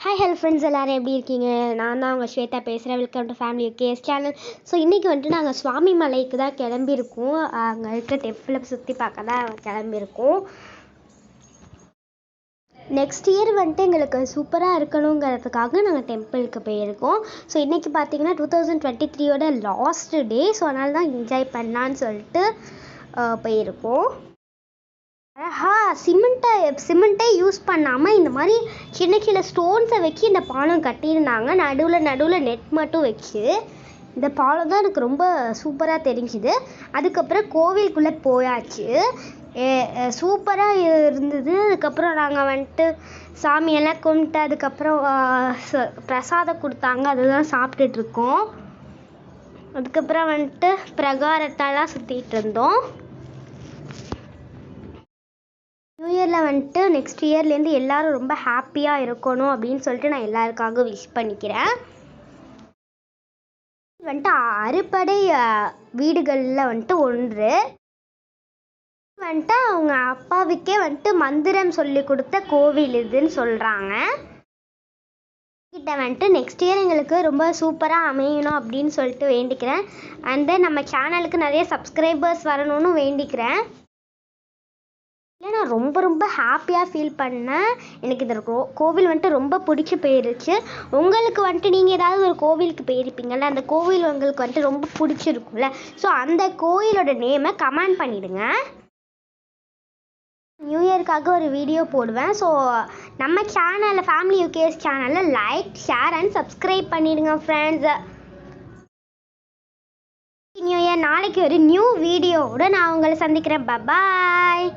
Hi hello friends எல்லோரும் எப்படி இருக்கீங்க? நான் தான் உங்கள் ஸ்வேதா பேசுகிறேன். Welcome to family case channel. So இன்றைக்கி வந்துட்டு நாங்கள் சுவாமி மலைக்கு தான் கிளம்பியிருக்கோம். அங்கே இருக்க டெம்பிளை சுற்றி பார்க்க தான் கிளம்பியிருக்கோம். நெக்ஸ்ட் இயர் வந்துட்டு எங்களுக்கு சூப்பராக இருக்கணுங்கிறதுக்காக நாங்கள் டெம்பிளுக்கு போயிருக்கோம். ஸோ இன்றைக்கி பார்த்தீங்கன்னா 2023 லாஸ்ட் டே. ஸோ அதனால தான் என்ஜாய் பண்ணலான்னு சொல்லிட்டு போயிருக்கோம். சிமெண்ட்டை யூஸ் பண்ணாமல் இந்த மாதிரி சின்ன சின்ன ஸ்டோன்ஸை வச்சு இந்த பாலம் கட்டியிருந்தாங்க. நடுவில் நெட் மட்டும் வச்சு இந்த பாலம் தான் எனக்கு ரொம்ப சூப்பராக தெரிஞ்சுது. அதுக்கப்புறம் கோவிலுக்குள்ளே போயாச்சு. சூப்பராக இருந்தது. அதுக்கப்புறம் நாங்கள் வந்துட்டு சாமியெல்லாம் கும்பிட்டு அதுக்கப்புறம் பிரசாதம் கொடுத்தாங்க, அதுதான் சாப்பிட்டுட்ருக்கோம். அதுக்கப்புறம் வந்துட்டு பிரகாரத்தெல்லாம் சுற்றிட்டு இருந்தோம். நியூ இயரில் வந்துட்டு நெக்ஸ்ட் இயர்லேருந்து எல்லோரும் ரொம்ப ஹாப்பியாக இருக்கணும் அப்படின்னு சொல்லிட்டு நான் எல்லாருக்காக விஷ் பண்ணிக்கிறேன். வந்துட்டு அறுபடை வீடுகளில் வந்துட்டு ஒன்று வந்துட்டு அவங்க அப்பாவுக்கே வந்துட்டு மந்திரம் சொல்லி கொடுத்த கோவில் இதுன்னு சொல்கிறாங்க. கிட்ட வந்துட்டு நெக்ஸ்ட் இயர் எங்களுக்கு ரொம்ப சூப்பராக அமையணும் அப்படின்னு சொல்லிட்டு வேண்டிக்கிறேன். அண்ட் தென் நம்ம சேனலுக்கு நிறைய சப்ஸ்கிரைபர்ஸ் வரணும்னு வேண்டிக்கிறேன். நான் ரொம்ப ஹாப்பியாக ஃபீல் பண்ணேன். எனக்கு இந்த கோவில் வந்துட்டு ரொம்ப பிடிச்சி போயிருச்சு. உங்களுக்கு வந்துட்டு நீங்கள் ஏதாவது ஒரு கோவிலுக்கு போயிருப்பீங்கள்ல, அந்த கோவில் உங்களுக்கு வந்துட்டு ரொம்ப பிடிச்சிருக்கும்ல. ஸோ அந்த கோவிலோட நேமை கமெண்ட் பண்ணிவிடுங்க. நியூ இயருக்காக ஒரு வீடியோ போடுவேன். ஸோ நம்ம சேனலில் ஃபேமிலி யூகேஎஸ் சேனலில் லைக், ஷேர் அண்ட் சப்ஸ்கிரைப் பண்ணிவிடுங்க ஃப்ரெண்ட்ஸ். நியூ இயர் நாளைக்கு ஒரு நியூ வீடியோவோட நான் உங்களை சந்திக்கிறேன். பாய்.